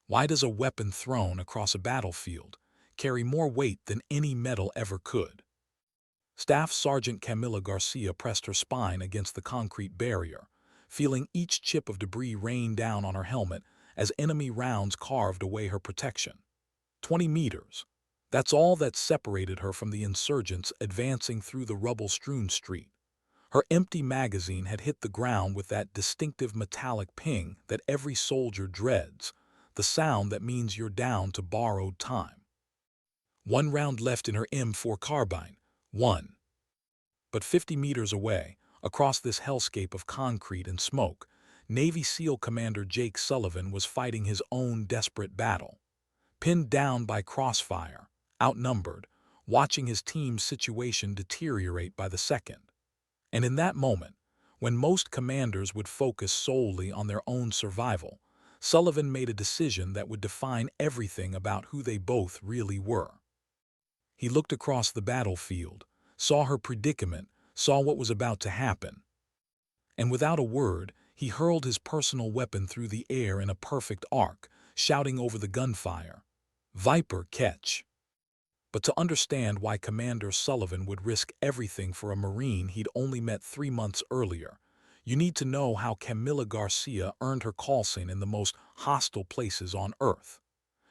Why does a weapon thrown across a battlefield carry more weight than any metal ever could? Staff Sergeant Camila Garcia pressed her spine against the concrete barrier, feeling each chip of debris rain down on her helmet as enemy rounds carved away her protection. 20 meters. That's all that separated her from the insurgents advancing through the rubble-strewn street. Her empty magazine had hit the ground with that distinctive metallic ping that every soldier dreads, the sound that means you're down to borrowed time. One round left in her M4 carbine. One. But 50 meters away, across this hellscape of concrete and smoke, Navy SEAL Commander Jake Sullivan was fighting his own desperate battle. Pinned down by crossfire, outnumbered, watching his team's situation deteriorate by the second. And in that moment, when most commanders would focus solely on their own survival, Sullivan made a decision that would define everything about who they both really were. He looked across the battlefield, saw her predicament, saw what was about to happen. And without a word, he hurled his personal weapon through the air in a perfect arc, shouting over the gunfire, "Viper, catch!" But to understand why Commander Sullivan would risk everything for a Marine he'd only met 3 months earlier, you need to know how Camila Garcia earned her call sign in the most hostile places on Earth.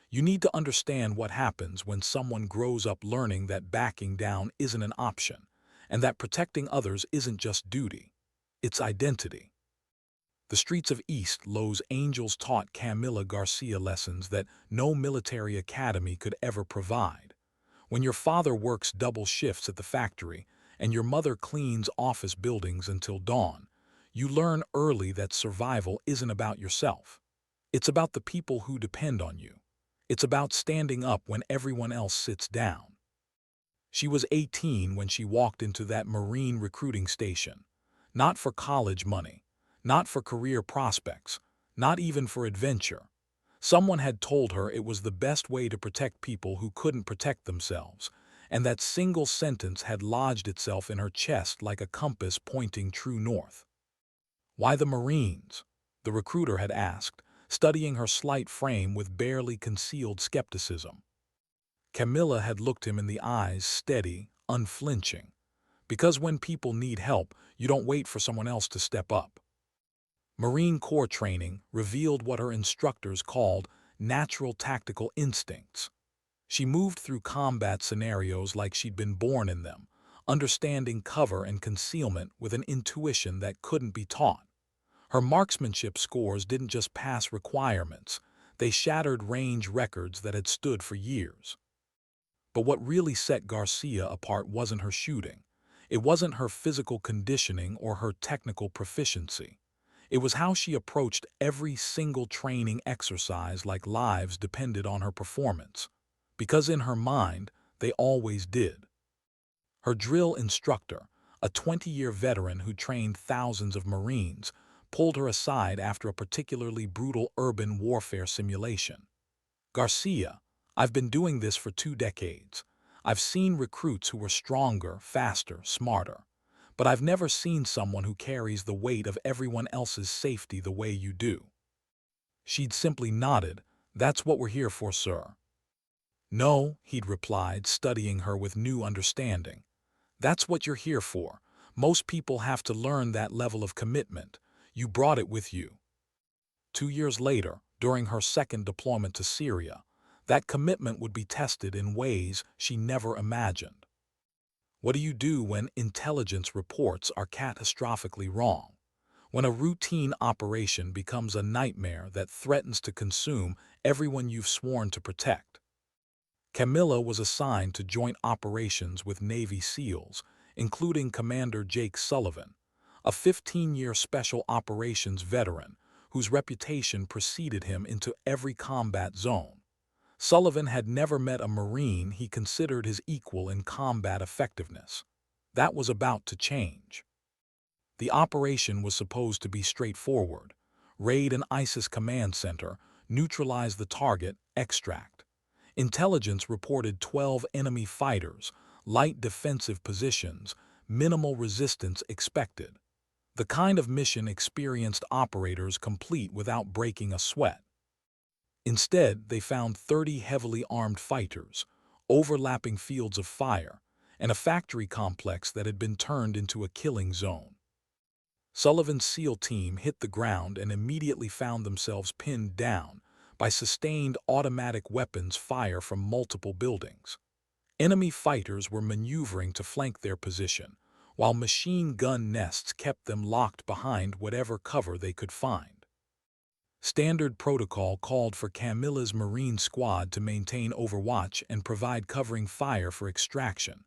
You need to understand what happens when someone grows up learning that backing down isn't an option, and that protecting others isn't just duty, it's identity. The streets of East Los Angeles taught Camila Garcia lessons that no military academy could ever provide. When your father works double shifts at the factory and your mother cleans office buildings until dawn, you learn early that survival isn't about yourself. It's about the people who depend on you. It's about standing up when everyone else sits down. She was 18 when she walked into that Marine recruiting station. Not for college money, not for career prospects, not even for adventure. Someone had told her it was the best way to protect people who couldn't protect themselves, and that single sentence had lodged itself in her chest like a compass pointing true north. "Why the Marines?" the recruiter had asked, studying her slight frame with barely concealed skepticism. Camilla had looked him in the eyes, steady, unflinching. "Because when people need help, you don't wait for someone else to step up." Marine Corps training revealed what her instructors called natural tactical instincts. She moved through combat scenarios like she'd been born in them, understanding cover and concealment with an intuition that couldn't be taught. Her marksmanship scores didn't just pass requirements, they shattered range records that had stood for years. But what really set Garcia apart wasn't her shooting. It wasn't her physical conditioning or her technical proficiency. It was how she approached every single training exercise like lives depended on her performance. Because in her mind, they always did. Her drill instructor, a 20-year veteran who trained thousands of Marines, pulled her aside after a particularly brutal urban warfare simulation. "Garcia, I've been doing this for 2 decades. I've seen recruits who were stronger, faster, smarter. But I've never seen someone who carries the weight of everyone else's safety the way you do." She'd simply nodded. "That's what we're here for, sir." "No," he'd replied, studying her with new understanding. "That's what you're here for. Most people have to learn that level of commitment. You brought it with you." 2 years later, during her second deployment to Syria, that commitment would be tested in ways she never imagined. What do you do when intelligence reports are catastrophically wrong? When a routine operation becomes a nightmare that threatens to consume everyone you've sworn to protect? Camilla was assigned to joint operations with Navy SEALs, including Commander Jake Sullivan, a 15-year special operations veteran whose reputation preceded him into every combat zone. Sullivan had never met a Marine he considered his equal in combat effectiveness. That was about to change. The operation was supposed to be straightforward: raid an ISIS command center, neutralize the target, extract. Intelligence reported 12 enemy fighters, light defensive positions, minimal resistance expected. The kind of mission experienced operators complete without breaking a sweat. Instead, they found 30 heavily armed fighters, overlapping fields of fire, and a factory complex that had been turned into a killing zone. Sullivan's SEAL team hit the ground and immediately found themselves pinned down by sustained automatic weapons fire from multiple buildings. Enemy fighters were maneuvering to flank their position, while machine gun nests kept them locked behind whatever cover they could find. Standard protocol called for Camilla's Marine squad to maintain overwatch and provide covering fire for extraction.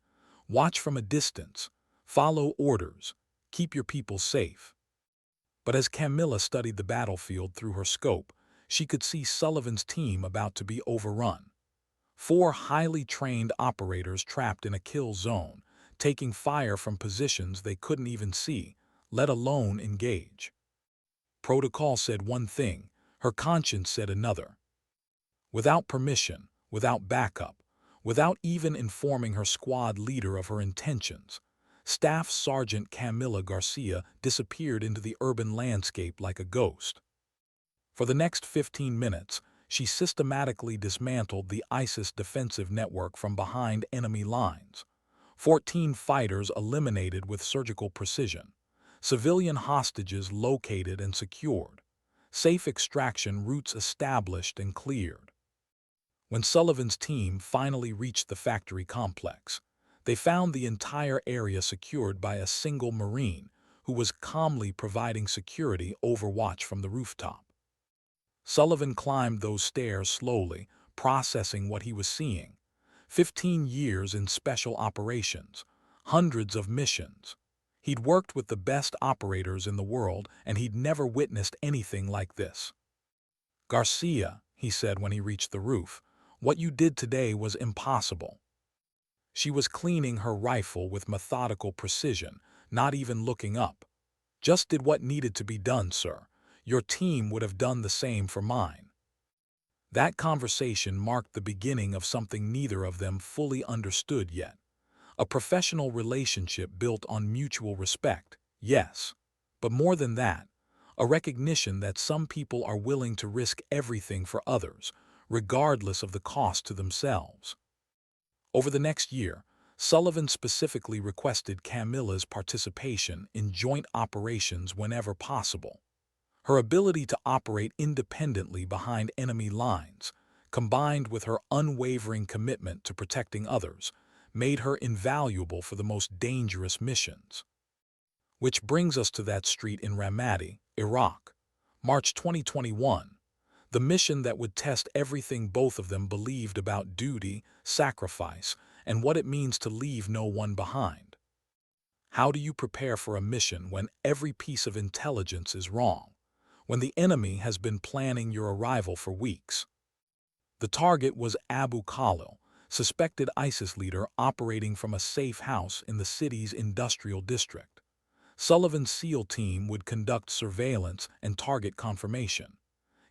Watch from a distance, follow orders, keep your people safe. But as Camilla studied the battlefield through her scope, she could see Sullivan's team about to be overrun. 4 highly trained operators trapped in a kill zone, taking fire from positions they couldn't even see, let alone engage. Protocol said one thing, her conscience said another. Without permission, without backup, without even informing her squad leader of her intentions, Staff Sergeant Camilla Garcia disappeared into the urban landscape like a ghost. For the next 15 minutes, she systematically dismantled the ISIS defensive network from behind enemy lines. 14 fighters eliminated with surgical precision. Civilian hostages located and secured. Safe extraction routes established and cleared. When Sullivan's team finally reached the factory complex, they found the entire area secured by a single Marine who was calmly providing security overwatch from the rooftop. Sullivan climbed those stairs slowly, processing what he was seeing. 15 years in special operations, hundreds of missions. He'd worked with the best operators in the world, and he'd never witnessed anything like this. "Garcia," he said when he reached the roof, "what you did today was impossible." She was cleaning her rifle with methodical precision, not even looking up. "Just did what needed to be done, sir. Your team would have done the same for mine." That conversation marked the beginning of something neither of them fully understood yet. A professional relationship built on mutual respect, yes, but more than that, a recognition that some people are willing to risk everything for others, regardless of the cost to themselves. Over the next year, Sullivan specifically requested Camilla's participation in joint operations whenever possible. Her ability to operate independently behind enemy lines, combined with her unwavering commitment to protecting others, made her invaluable for the most dangerous missions. Which brings us to that street in Ramadi, Iraq, March 2021, the mission that would test everything both of them believed about duty, sacrifice, and what it means to leave no one behind. How do you prepare for a mission when every piece of intelligence is wrong, when the enemy has been planning your arrival for weeks? The target was Abu Khalil, suspected ISIS leader operating from a safe house in the city's industrial district. Sullivan's SEAL team would conduct surveillance and target confirmation.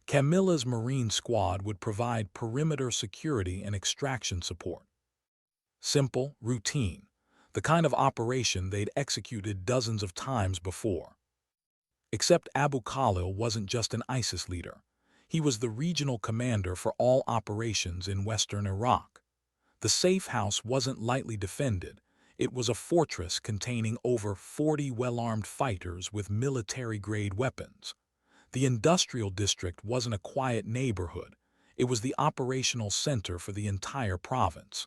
Camilla's Marine squad would provide perimeter security and extraction support. Simple, routine, the kind of operation they'd executed dozens of times before. Except Abu Khalil wasn't just an ISIS leader. He was the regional commander for all operations in western Iraq. The safe house wasn't lightly defended. It was a fortress containing over 40 well-armed fighters with military-grade weapons. The industrial district wasn't a quiet neighborhood. It was the operational center for the entire province.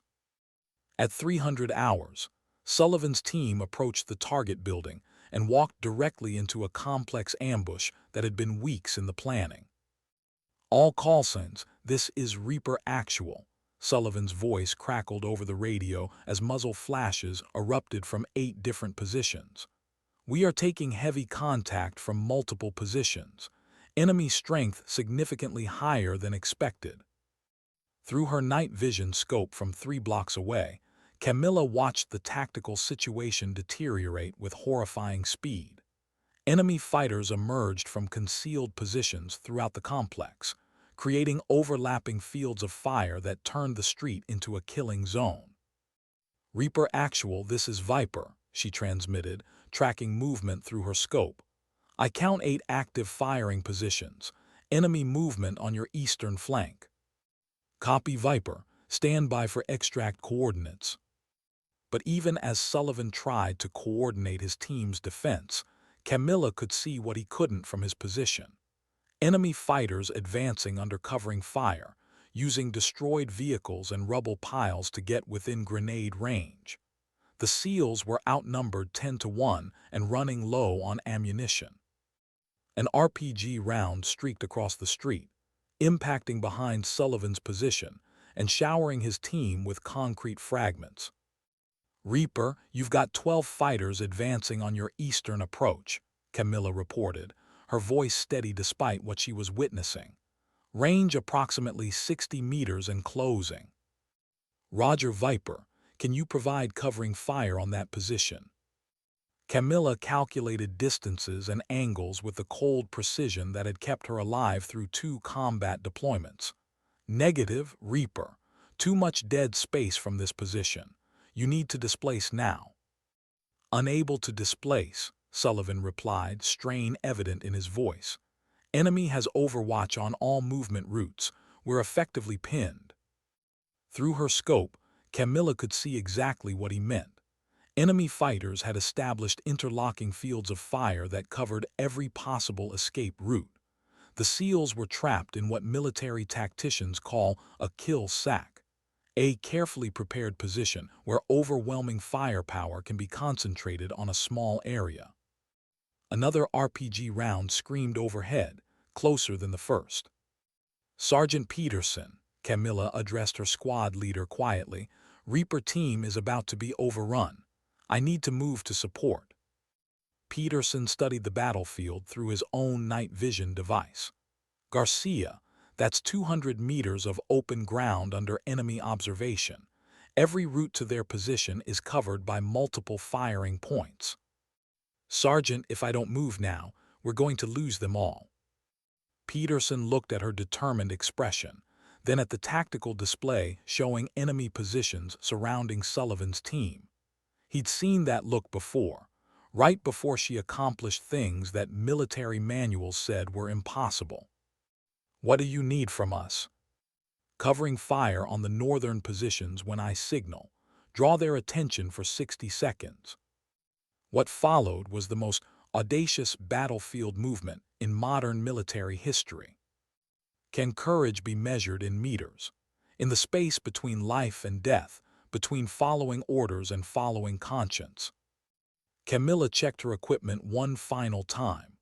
At 300 hours, Sullivan's team approached the target building and walked directly into a complex ambush that had been weeks in the planning. "All call signs, this is Reaper Actual," Sullivan's voice crackled over the radio as muzzle flashes erupted from 8 different positions. "We are taking heavy contact from multiple positions. Enemy strength significantly higher than expected." Through her night vision scope from 3 blocks away, Camilla watched the tactical situation deteriorate with horrifying speed. Enemy fighters emerged from concealed positions throughout the complex, creating overlapping fields of fire that turned the street into a killing zone. "Reaper Actual, this is Viper," she transmitted, tracking movement through her scope. "I count 8 active firing positions. Enemy movement on your eastern flank. Copy Viper. Stand by for extract coordinates. But even as Sullivan tried to coordinate his team's defense, Camilla could see what he couldn't from his position. Enemy fighters advancing under covering fire, using destroyed vehicles and rubble piles to get within grenade range. The SEALs were outnumbered 10-1 and running low on ammunition. An RPG round streaked across the street, impacting behind Sullivan's position and showering his team with concrete fragments. Reaper, you've got 12 fighters advancing on your eastern approach, Camilla reported, her voice steady despite what she was witnessing. Range approximately 60 meters and closing. Roger Viper, can you provide covering fire on that position? Camilla calculated distances and angles with the cold precision that had kept her alive through 2 combat deployments. Negative, Reaper. Too much dead space from this position. You need to displace now. Unable to displace, Sullivan replied, strain evident in his voice. Enemy has overwatch on all movement routes. We're effectively pinned. Through her scope, Camilla could see exactly what he meant. Enemy fighters had established interlocking fields of fire that covered every possible escape route. The SEALs were trapped in what military tacticians call a kill sack, a carefully prepared position where overwhelming firepower can be concentrated on a small area. Another RPG round screamed overhead, closer than the first. Sergeant Peterson, Camilla addressed her squad leader quietly, Reaper team is about to be overrun. I need to move to support. Peterson studied the battlefield through his own night vision device. Garcia, that's 200 meters of open ground under enemy observation. Every route to their position is covered by multiple firing points. Sergeant, if I don't move now, we're going to lose them all. Peterson looked at her determined expression, then at the tactical display showing enemy positions surrounding Sullivan's team. He'd seen that look before, right before she accomplished things that military manuals said were impossible. What do you need from us? Covering fire on the northern positions when I signal. Draw their attention for 60 seconds. What followed was the most audacious battlefield movement in modern military history. Can courage be measured in meters? In the space between life and death, between following orders and following conscience. Camilla checked her equipment one final time.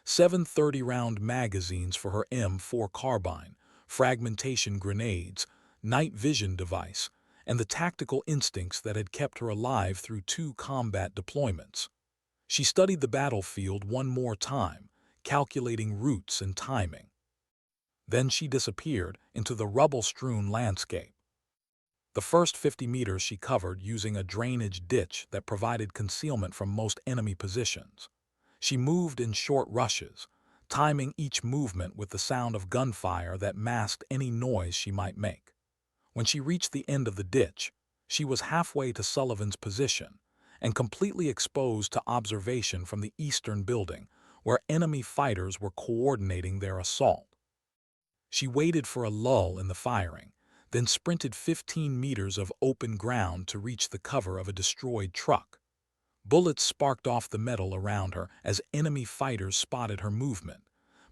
7 30-round magazines for her M4 carbine, fragmentation grenades, night vision device, and the tactical instincts that had kept her alive through 2 combat deployments. She studied the battlefield one more time, calculating routes and timing. Then she disappeared into the rubble-strewn landscape. The first 50 meters she covered using a drainage ditch that provided concealment from most enemy positions. She moved in short rushes, timing each movement with the sound of gunfire that masked any noise she might make. When she reached the end of the ditch, she was halfway to Sullivan's position and completely exposed to observation from the eastern building, where enemy fighters were coordinating their assault. She waited for a lull in the firing, then sprinted 15 meters of open ground to reach the cover of a destroyed truck. Bullets sparked off the metal around her as enemy fighters spotted her movement,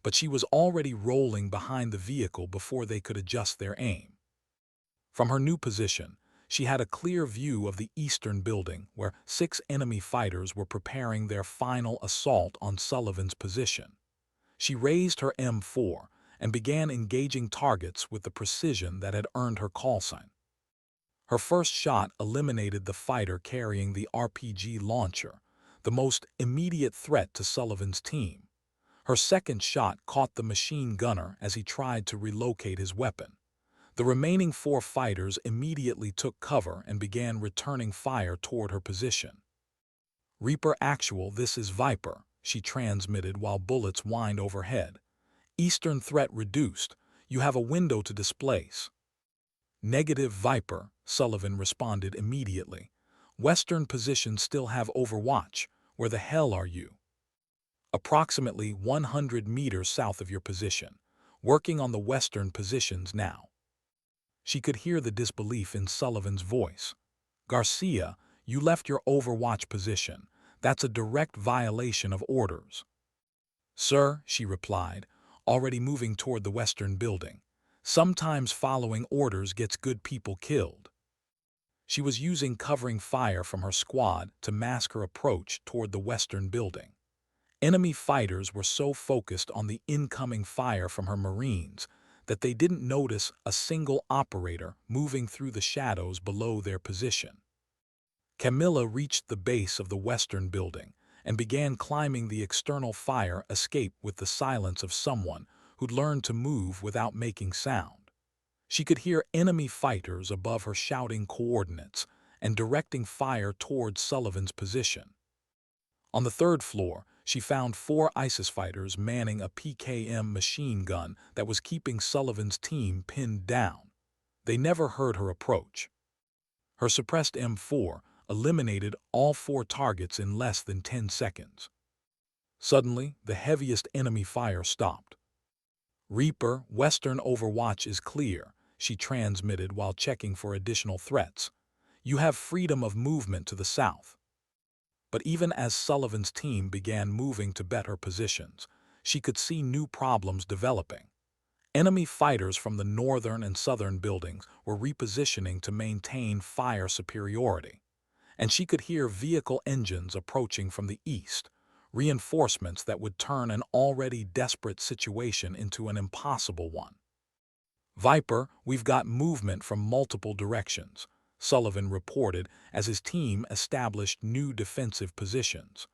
but she was already rolling behind the vehicle before they could adjust their aim. From her new position, she had a clear view of the eastern building where 6 enemy fighters were preparing their final assault on Sullivan's position. She raised her M4 and began engaging targets with the precision that had earned her call sign. Her first shot eliminated the fighter carrying the RPG launcher, the most immediate threat to Sullivan's team. Her second shot caught the machine gunner as he tried to relocate his weapon. The remaining 4 fighters immediately took cover and began returning fire toward her position. Reaper Actual, this is Viper, she transmitted while bullets whined overhead. Eastern threat reduced. You have a window to displace. Negative Viper, Sullivan responded immediately. Western positions still have overwatch. Where the hell are you? Approximately 100 meters south of your position. working on the western positions now. She could hear the disbelief in Sullivan's voice. "Garcia, you left your overwatch position. That's a direct violation of orders." "Sir," she replied, already moving toward the western building, "sometimes following orders gets good people killed." She was using covering fire from her squad to mask her approach toward the western building. Enemy fighters were so focused on the incoming fire from her Marines that they didn't notice a single operator moving through the shadows below their position. Camilla reached the base of the western building and began climbing the external fire escape with the silence of someone who'd learned to move without making sound. She could hear enemy fighters above her shouting coordinates and directing fire towards Sullivan's position. On the third floor, she found 4 ISIS fighters manning a PKM machine gun that was keeping Sullivan's team pinned down. They never heard her approach. Her suppressed M4 eliminated all 4 targets in less than 10 seconds. Suddenly, the heaviest enemy fire stopped. "Reaper, Western Overwatch is clear," she transmitted while checking for additional threats. "You have freedom of movement to the south." But even as Sullivan's team began moving to better positions, she could see new problems developing. Enemy fighters from the northern and southern buildings were repositioning to maintain fire superiority, and she could hear vehicle engines approaching from the east, reinforcements that would turn an already desperate situation into an impossible one. "Viper, we've got movement from multiple directions," Sullivan reported as his team established new defensive positions.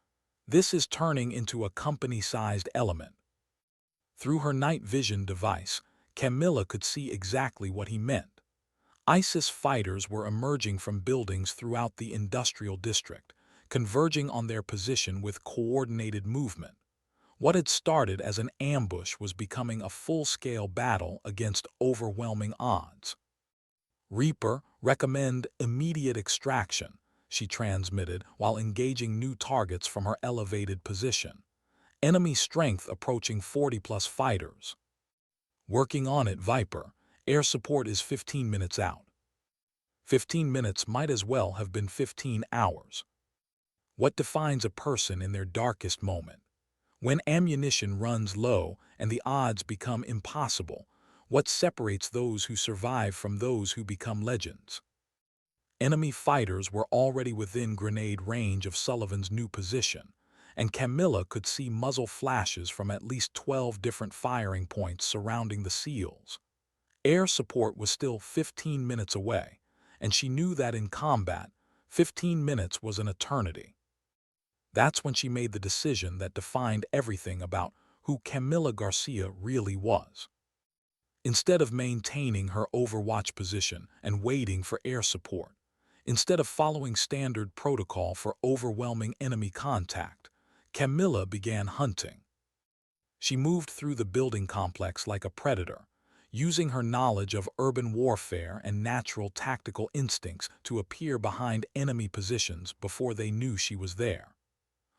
"This is turning into a company-sized element." Through her night vision device, Camilla could see exactly what he meant. ISIS fighters were emerging from buildings throughout the industrial district, converging on their position with coordinated movement. What had started as an ambush was becoming a full-scale battle against overwhelming odds. "Reaper, recommend immediate extraction," she transmitted while engaging new targets from her elevated position. "Enemy strength approaching 40+ fighters." "Working on it, Viper. Air support is 15 minutes out." 15 minutes might as well have been 15 hours. What defines a person in their darkest moment? When ammunition runs low and the odds become impossible, what separates those who survive from those who become legends? Enemy fighters were already within grenade range of Sullivan's new position, and Camilla could see muzzle flashes from at least 12 different firing points surrounding the SEALs. Air support was still 15 minutes away, and she knew that in combat, 15 minutes was an eternity. That's when she made the decision that defined everything about who Camilla Garcia really was. Instead of maintaining her overwatch position and waiting for air support, instead of following standard protocol for overwhelming enemy contact, Camilla began hunting. She moved through the building complex like a predator, using her knowledge of urban warfare and natural tactical instincts to appear behind enemy positions before they knew she was there.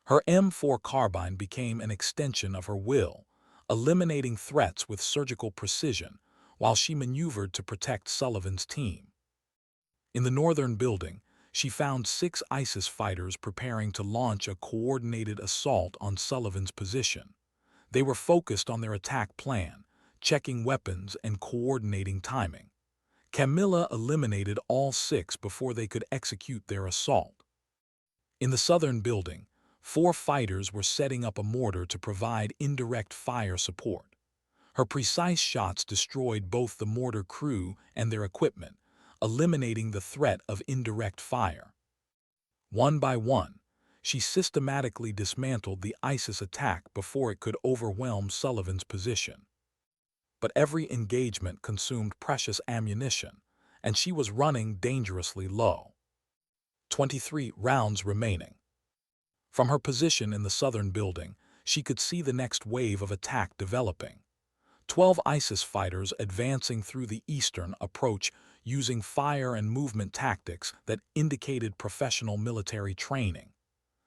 Her M4 carbine became an extension of her will, eliminating threats with surgical precision while she maneuvered to protect Sullivan's team. In the northern building, she found 6 ISIS fighters preparing to launch a coordinated assault on Sullivan's position. They were focused on their attack plan, checking weapons and coordinating timing. Camilla eliminated all 6 before they could execute their assault. In the southern building, 4 fighters were setting up a mortar to provide indirect fire support. Her precise shots destroyed both the mortar crew and their equipment, eliminating the threat of indirect fire. One by one, she systematically dismantled the ISIS attack before it could overwhelm Sullivan's position. But every engagement consumed precious ammunition, and she was running dangerously low. 23 rounds remaining. From her position in the southern building, she could see the next wave of attack developing. 12 ISIS fighters advancing through the eastern approach using fire and movement tactics that indicated professional military training.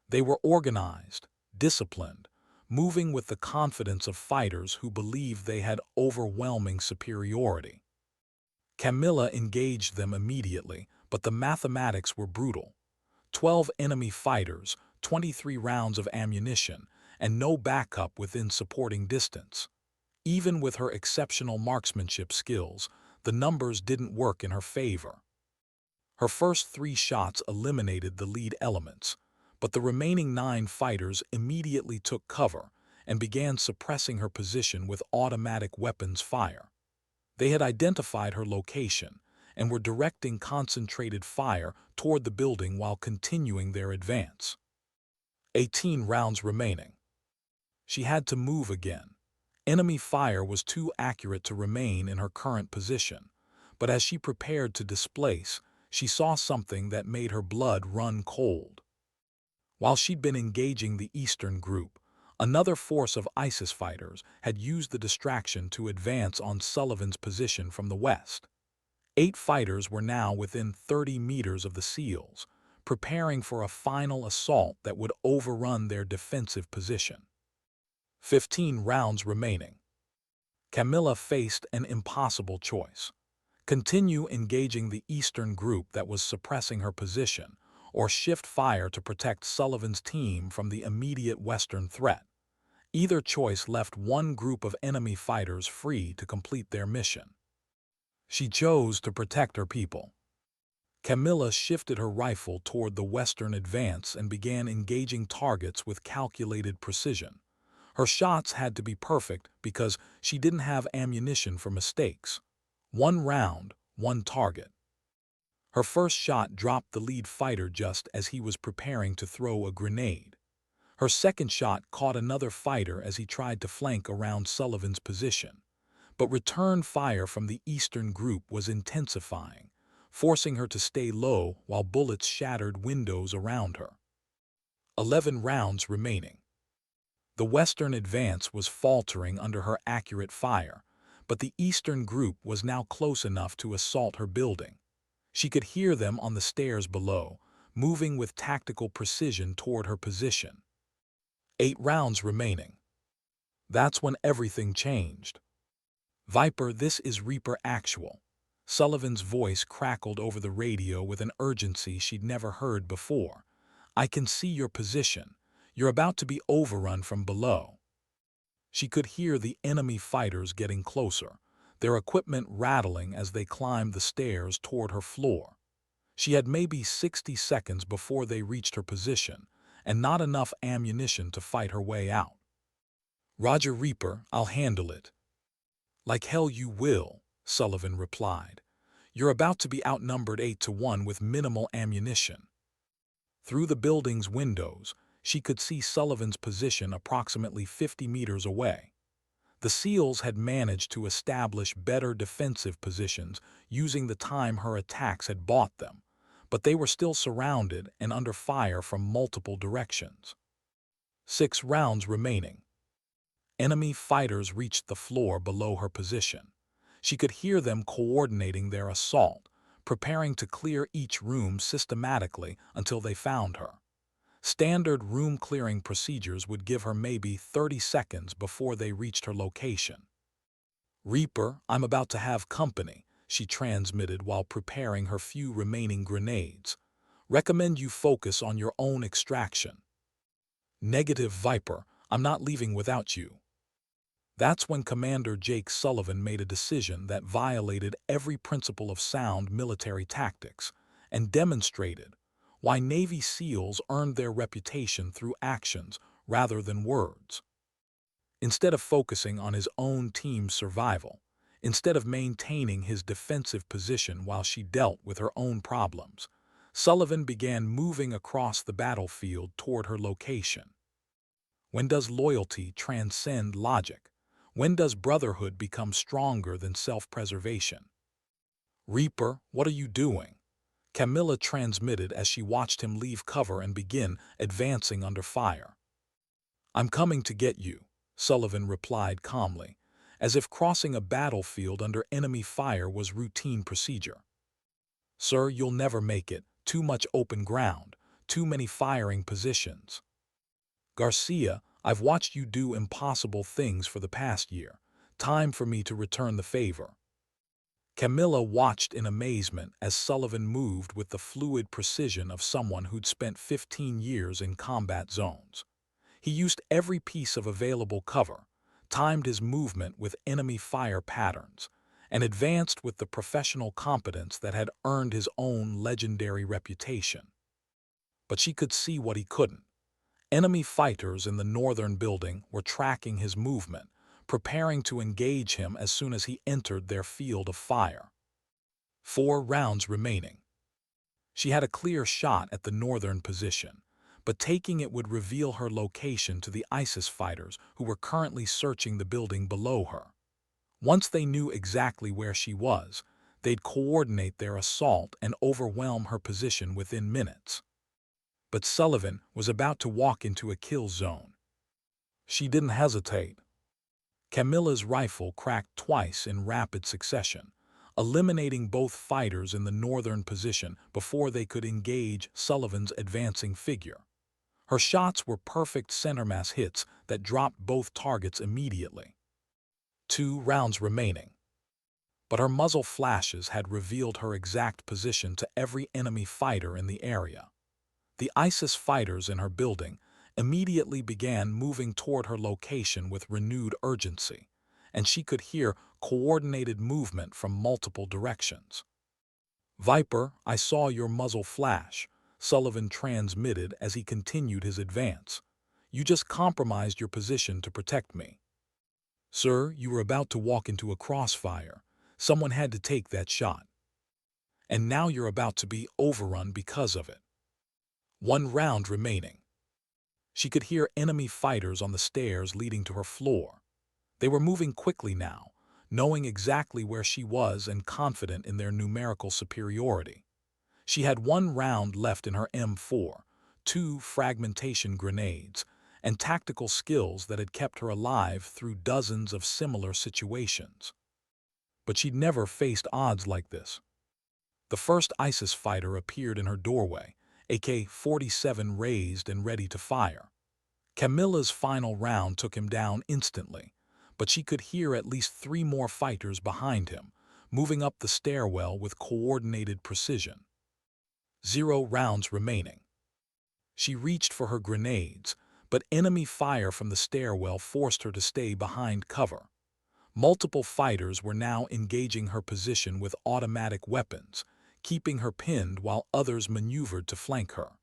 They were organized, disciplined, moving with the confidence of fighters who believed they had overwhelming superiority. Camilla engaged them immediately, but the mathematics were brutal. 12 enemy fighters, 23 rounds of ammunition, and no backup within supporting distance. Even with her exceptional marksmanship skills, the numbers didn't work in her favor. Her first 3 shots eliminated the lead elements, but the remaining 9 fighters immediately took cover and began suppressing her position with automatic weapons fire. They had identified her location and were directing concentrated fire toward the building while continuing their advance. 18 rounds remaining. She had to move again. Enemy fire was too accurate to remain in her current position, but as she prepared to displace, she saw something that made her blood run cold. While she'd been engaging the Eastern group, another force of ISIS fighters had used the distraction to advance on Sullivan's position from the west. 8 fighters were now within 30 meters of the SEALs, preparing for a final assault that would overrun their defensive position. 15 rounds remaining. Camilla faced an impossible choice: continue engaging the Eastern group that was suppressing her position, or shift fire to protect Sullivan's team from the immediate Western threat. Either choice left one group of enemy fighters free to complete their mission. She chose to protect her people. Camilla shifted her rifle toward the Western advance and began engaging targets with calculated precision. Her shots had to be perfect because she didn't have ammunition for mistakes. 1 round, 1 target. Her first shot dropped the lead fighter just as he was preparing to throw a grenade. Her second shot caught another fighter as he tried to flank around Sullivan's position. But return fire from the Eastern group was intensifying, forcing her to stay low while bullets shattered windows around her. 11 rounds remaining. The Western advance was faltering under her accurate fire, but the Eastern group was now close enough to assault her building. She could hear them on the stairs below, moving with tactical precision toward her position. 8 rounds remaining. That's when everything changed. "Viper, this is Reaper Actual." Sullivan's voice crackled over the radio with an urgency she'd never heard before. "I can see your position. You're about to be overrun from below." She could hear the enemy fighters getting closer, their equipment rattling as they climbed the stairs toward her floor. She had maybe 60 seconds before they reached her position, and not enough ammunition to fight her way out. "Roger, Reaper, I'll handle it." "Like hell you will," Sullivan replied. "You're about to be outnumbered 8-1 with minimal ammunition." Through the building's windows, she could see Sullivan's position approximately 50 meters away. The SEALs had managed to establish better defensive positions using the time her attacks had bought them, but they were still surrounded and under fire from multiple directions. 6 rounds remaining. Enemy fighters reached the floor below her position. She could hear them coordinating their assault, preparing to clear each room systematically until they found her. Standard room-clearing procedures would give her maybe 30 seconds before they reached her location. "Reaper, I'm about to have company," she transmitted while preparing her few remaining grenades. "Recommend you focus on your own extraction." "Negative, Viper, I'm not leaving without you." That's when Commander Jake Sullivan made a decision that violated every principle of sound military tactics and demonstrated why Navy SEALs earned their reputation through actions rather than words. Instead of focusing on his own team's survival, instead of maintaining his defensive position while she dealt with her own problems, Sullivan began moving across the battlefield toward her location. When does loyalty transcend logic? When does brotherhood become stronger than self-preservation? "Reaper, what are you doing?" Camilla transmitted as she watched him leave cover and begin advancing under fire. "I'm coming to get you," Sullivan replied calmly, as if crossing a battlefield under enemy fire was routine procedure. "Sir, you'll never make it. Too much open ground, too many firing positions." "Garcia, I've watched you do impossible things for the past year. Time for me to return the favor." Camilla watched in amazement as Sullivan moved with the fluid precision of someone who'd spent 15 years in combat zones. He used every piece of available cover, timed his movement with enemy fire patterns, and advanced with the professional competence that had earned his own legendary reputation. But she could see what he couldn't. Enemy fighters in the northern building were tracking his movement, preparing to engage him as soon as he entered their field of fire. 4 rounds remaining. She had a clear shot at the northern position, but taking it would reveal her location to the ISIS fighters who were currently searching the building below her. Once they knew exactly where she was, they'd coordinate their assault and overwhelm her position within minutes. But Sullivan was about to walk into a kill zone. She didn't hesitate. Camilla's rifle cracked twice in rapid succession, eliminating both fighters in the northern position before they could engage Sullivan's advancing figure. Her shots were perfect center-mass hits that dropped both targets immediately. 2 rounds remaining. But her muzzle flashes had revealed her exact position to every enemy fighter in the area. The ISIS fighters in her building immediately began moving toward her location with renewed urgency, and she could hear coordinated movement from multiple directions. "Viper, I saw your muzzle flash," Sullivan transmitted as he continued his advance. "You just compromised your position to protect me." "Sir, you were about to walk into a crossfire. Someone had to take that shot. And now you're about to be overrun because of it." 1 round remaining. She could hear enemy fighters on the stairs leading to her floor. They were moving quickly now, knowing exactly where she was and confident in their numerical superiority. She had 1 round left in her M4, 2 fragmentation grenades, and tactical skills that had kept her alive through dozens of similar situations. But she'd never faced odds like this. The first ISIS fighter appeared in her doorway, AK-47 raised and ready to fire. Camilla's final round took him down instantly, but she could hear at least 3 more fighters behind him, moving up the stairwell with coordinated precision. 0 rounds remaining. She reached for her grenades, but enemy fire from the stairwell forced her to stay behind cover. Multiple fighters were now engaging her position with automatic weapons, keeping her pinned while others maneuvered to flank her.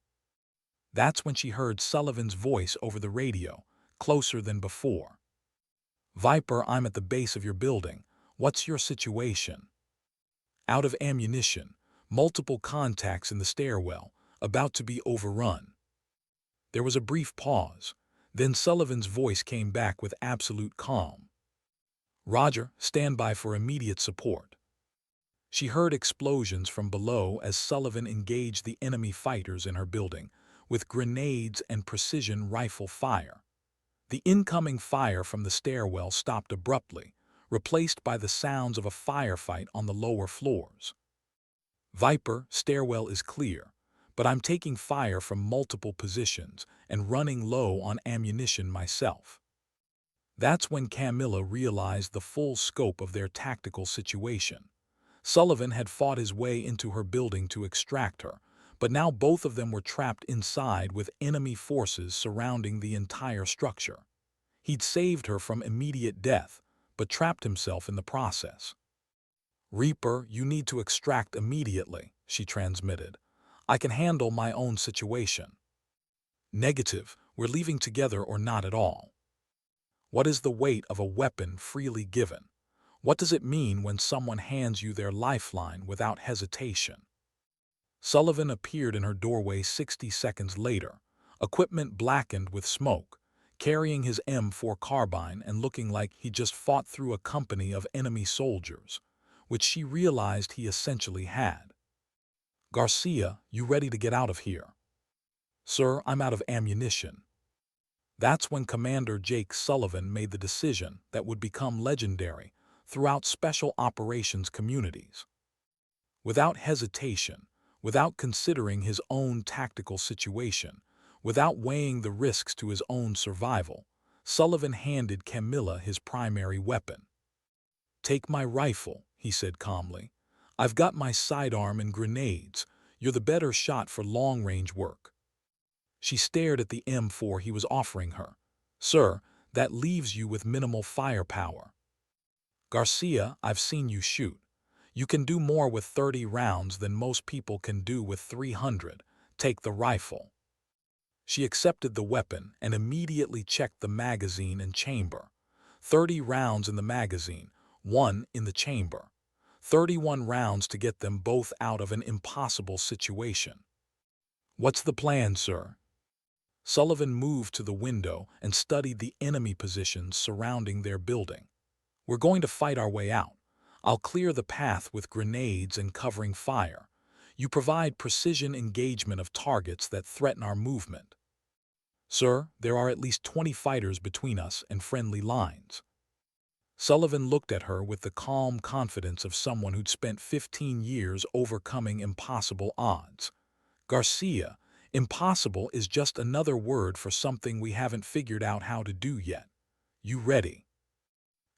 That's when she heard Sullivan's voice over the radio, closer than before. "Viper, I'm at the base of your building. What's your situation?" "Out of ammunition, multiple contacts in the stairwell, about to be overrun." There was a brief pause. Then Sullivan's voice came back with absolute calm. "Roger, stand by for immediate support." She heard explosions from below as Sullivan engaged the enemy fighters in her building with grenades and precision rifle fire. The incoming fire from the stairwell stopped abruptly, replaced by the sounds of a firefight on the lower floors. "Viper, stairwell is clear, but I'm taking fire from multiple positions and running low on ammunition myself." That's when Camilla realized the full scope of their tactical situation. Sullivan had fought his way into her building to extract her, but now both of them were trapped inside with enemy forces surrounding the entire structure. He'd saved her from immediate death, but trapped himself in the process. "Reaper, you need to extract immediately," she transmitted. "I can handle my own situation." "Negative, we're leaving together or not at all." What is the weight of a weapon freely given? What does it mean when someone hands you their lifeline without hesitation? Sullivan appeared in her doorway 60 seconds later, equipment blackened with smoke, carrying his M4 carbine and looking like he just fought through a company of enemy soldiers, which she realized he essentially had. "Garcia, you ready to get out of here?" "Sir, I'm out of ammunition." That's when Commander Jake Sullivan made the decision that would become legendary throughout special operations communities. Without hesitation, without considering his own tactical situation, Without weighing the risks to his own survival, Sullivan handed Camilla his primary weapon. "Take my rifle," he said calmly. "I've got my sidearm and grenades. You're the better shot for long-range work." She stared at the M4 he was offering her. "Sir, that leaves you with minimal firepower." "Garcia, I've seen you shoot. You can do more with 30 rounds than most people can do with 300. Take the rifle." She accepted the weapon and immediately checked the magazine and chamber. 30 rounds in the magazine, 1 in the chamber. 31 rounds to get them both out of an impossible situation. "What's the plan, sir?" Sullivan moved to the window and studied the enemy positions surrounding their building. "We're going to fight our way out. I'll clear the path with grenades and covering fire. You provide precision engagement of targets that threaten our movement." "Sir, there are at least 20 fighters between us and friendly lines." Sullivan looked at her with the calm confidence of someone who'd spent 15 years overcoming impossible odds. "Garcia, impossible is just another word for something we haven't figured out how to do yet. You ready?"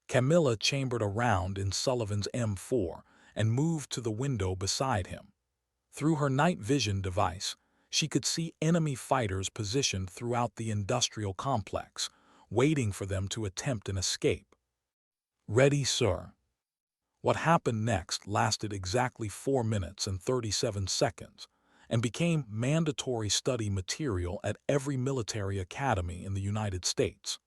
Camilla chambered a round in Sullivan's M4 and moved to the window beside him. Through her night vision device, she could see enemy fighters positioned throughout the industrial complex, waiting for them to attempt an escape. "Ready, sir." What happened next lasted exactly 4 minutes and 37 seconds and became mandatory study material at every military academy in the United States.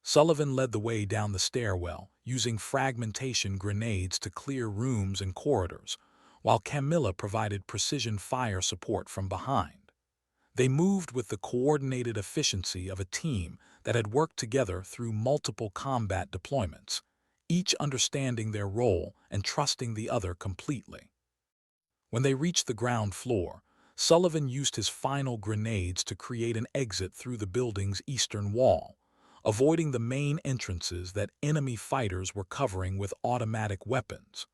Sullivan led the way down the stairwell, using fragmentation grenades to clear rooms and corridors, while Camilla provided precision fire support from behind. They moved with the coordinated efficiency of a team that had worked together through multiple combat deployments, each understanding their role and trusting the other completely. When they reached the ground floor, Sullivan used his final grenades to create an exit through the building's eastern wall, avoiding the main entrances that enemy fighters were covering with automatic weapons.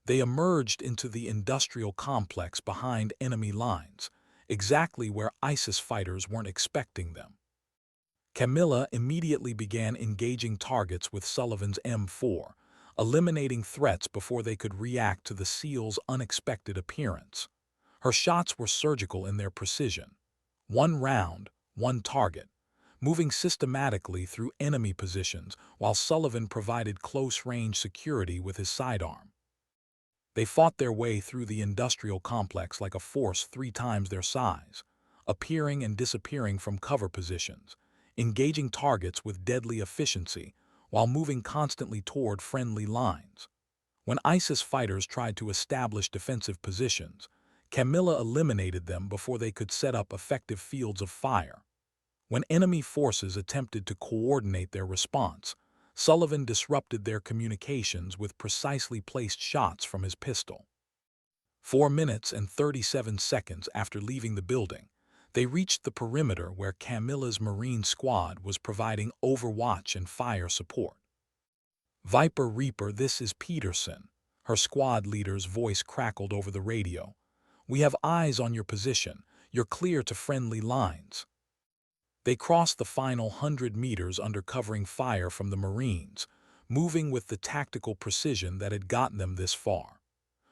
They emerged into the industrial complex behind enemy lines, exactly where ISIS fighters weren't expecting them. Camilla immediately began engaging targets with Sullivan's M4, eliminating threats before they could react to the SEAL's unexpected appearance. Her shots were surgical in their precision. 1 round, 1 target, moving systematically through enemy positions while Sullivan provided close-range security with his sidearm. They fought their way through the industrial complex like a force 3 times their size, appearing and disappearing from cover positions, engaging targets with deadly efficiency while moving constantly toward friendly lines. When ISIS fighters tried to establish defensive positions, Camilla eliminated them before they could set up effective fields of fire. When enemy forces attempted to coordinate their response, Sullivan disrupted their communications with precisely placed shots from his pistol. 4 minutes and 37 seconds after leaving the building, they reached the perimeter where Camilla's Marine squad was providing overwatch and fire support. "Viper Reaper, this is Peterson," her squad leader's voice crackled over the radio. "We have eyes on your position. You're clear to friendly lines." They crossed the final 100 meters under covering fire from the Marines, moving with the tactical precision that had gotten them this far.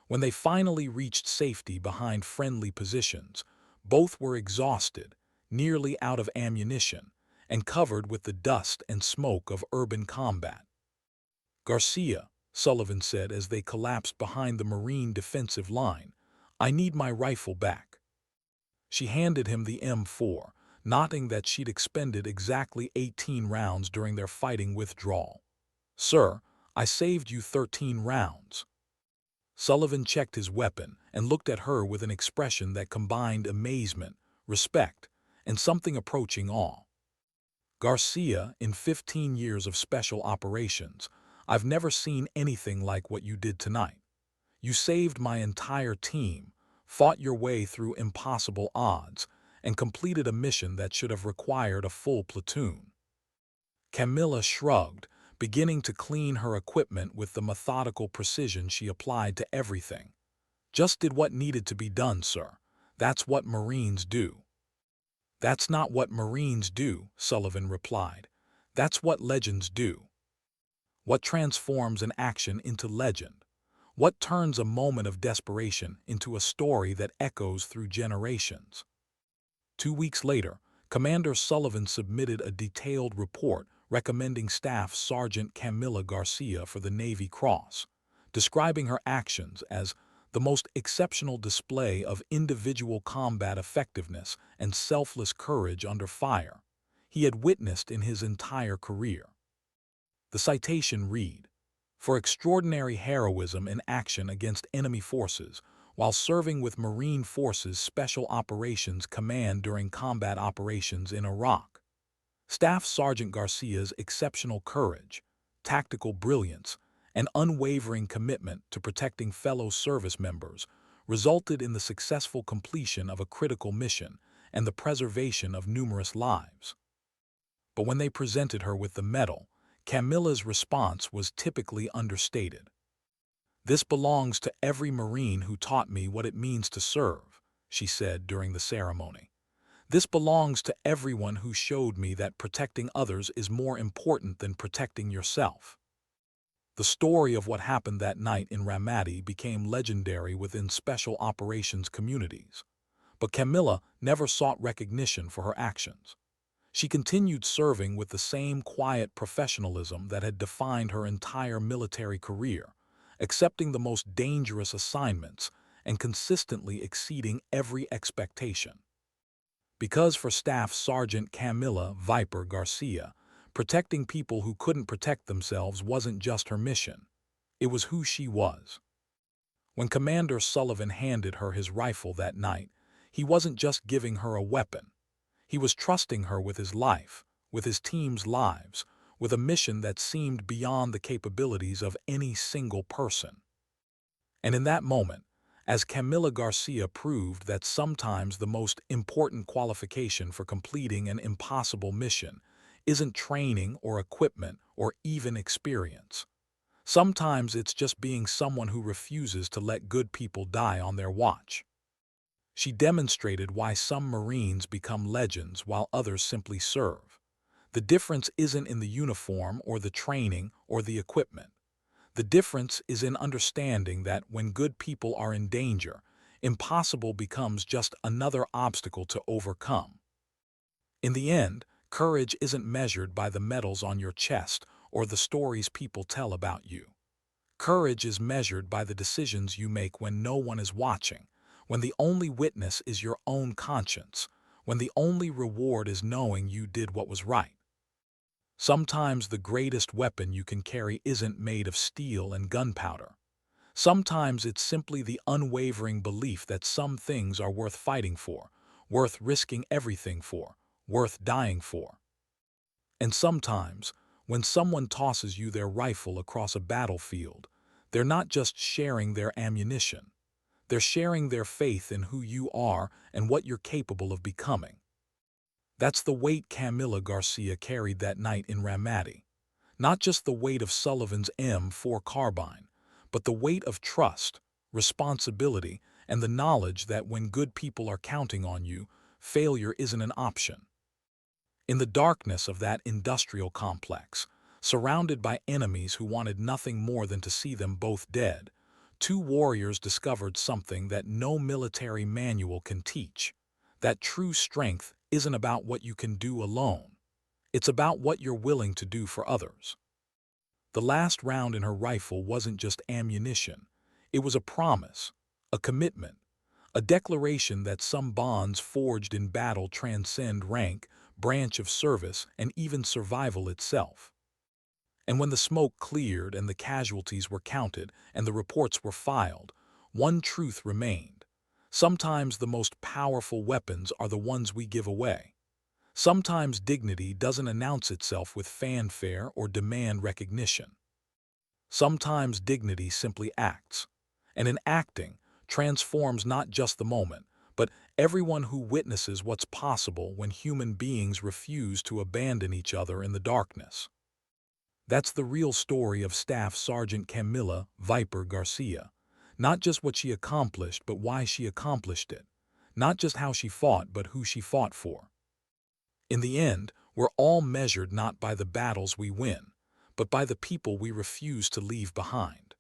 When they finally reached safety behind friendly positions, both were exhausted, nearly out of ammunition, and covered with the dust and smoke of urban combat. "Garcia," Sullivan said as they collapsed behind the Marine defensive line, "I need my rifle back." She handed him the M4, noting that she'd expended exactly 18 rounds during their fighting withdrawal. "Sir, I saved you 13 rounds." Sullivan checked his weapon and looked at her with an expression that combined amazement, respect, and something approaching awe. "Garcia, in 15 years of special operations, I've never seen anything like what you did tonight. You saved my entire team, fought your way through impossible odds, and completed a mission that should have required a full platoon." Camilla shrugged, beginning to clean her equipment with the methodical precision she applied to everything. "Just did what needed to be done, sir. That's what Marines do." "That's not what Marines do," Sullivan replied. "That's what legends do. What transforms an action into legend? What turns a moment of desperation into a story that echoes through generations?" 2 weeks later, Commander Sullivan submitted a detailed report recommending Staff Sergeant Camila Garcia for the Navy Cross, describing her actions as the most exceptional display of individual combat effectiveness and selfless courage under fire he had witnessed in his entire career. The citation read, "For extraordinary heroism in action against enemy forces, while serving with Marine Forces Special Operations Command during combat operations in Iraq, Staff Sergeant Garcia's exceptional courage, tactical brilliance, and unwavering commitment to protecting fellow service members resulted in the successful completion of a critical mission and the preservation of numerous lives." But when they presented her with the medal, Camilla's response was typically understated. "This belongs to every Marine who taught me what it means to serve," she said during the ceremony. "This belongs to everyone who showed me that protecting others is more important than protecting yourself." The story of what happened that night in Ramadi became legendary within special operations communities. But Camilla never sought recognition for her actions. She continued serving with the same quiet professionalism that had defined her entire military career, accepting the most dangerous assignments and consistently exceeding every expectation. Because for Staff Sergeant Camila "Viper" Garcia, protecting people who couldn't protect themselves wasn't just her mission, it was who she was. When Commander Sullivan handed her his rifle that night, he wasn't just giving her a weapon. He was trusting her with his life, with his team's lives, with a mission that seemed beyond the capabilities of any single person. And in that moment, as Camila Garcia proved that sometimes the most important qualification for completing an impossible mission isn't training or equipment or even experience. Sometimes it's just being someone who refuses to let good people die on their watch. She demonstrated why some Marines become legends while others simply serve. The difference isn't in the uniform or the training or the equipment. The difference is in understanding that when good people are in danger, impossible becomes just another obstacle to overcome. In the end, courage isn't measured by the medals on your chest or the stories people tell about you. Courage is measured by the decisions you make when no one is watching, when the only witness is your own conscience, when the only reward is knowing you did what was right. Sometimes the greatest weapon you can carry isn't made of steel and gunpowder. Sometimes it's simply the unwavering belief that some things are worth fighting for, worth risking everything for, worth dying for. And sometimes, when someone tosses you their rifle across a battlefield, they're not just sharing their ammunition. They're sharing their faith in who you are and what you're capable of becoming. That's the weight Camila Garcia carried that night in Ramadi. Not just the weight of Sullivan's M4 carbine, but the weight of trust, responsibility, and the knowledge that when good people are counting on you, failure isn't an option. In the darkness of that industrial complex, surrounded by enemies who wanted nothing more than to see them both dead, two warriors discovered something that no military manual can teach: that true strength isn't about what you can do alone. It's about what you're willing to do for others. The last round in her rifle wasn't just ammunition. It was a promise, a commitment, a declaration that some bonds forged in battle transcend rank, branch of service, and even survival itself. And when the smoke cleared and the casualties were counted and the reports were filed, one truth remained. Sometimes the most powerful weapons are the ones we give away. Sometimes dignity doesn't announce itself with fanfare or demand recognition. Sometimes dignity simply acts, and in acting, transforms not just the moment, but everyone who witnesses what's possible when human beings refuse to abandon each other in the darkness. That's the real story of Staff Sergeant Camila "Viper" Garcia. Not just what she accomplished, but why she accomplished it. Not just how she fought, but who she fought for. In the end, we're all measured not by the battles we win, but by the people we refuse to leave behind.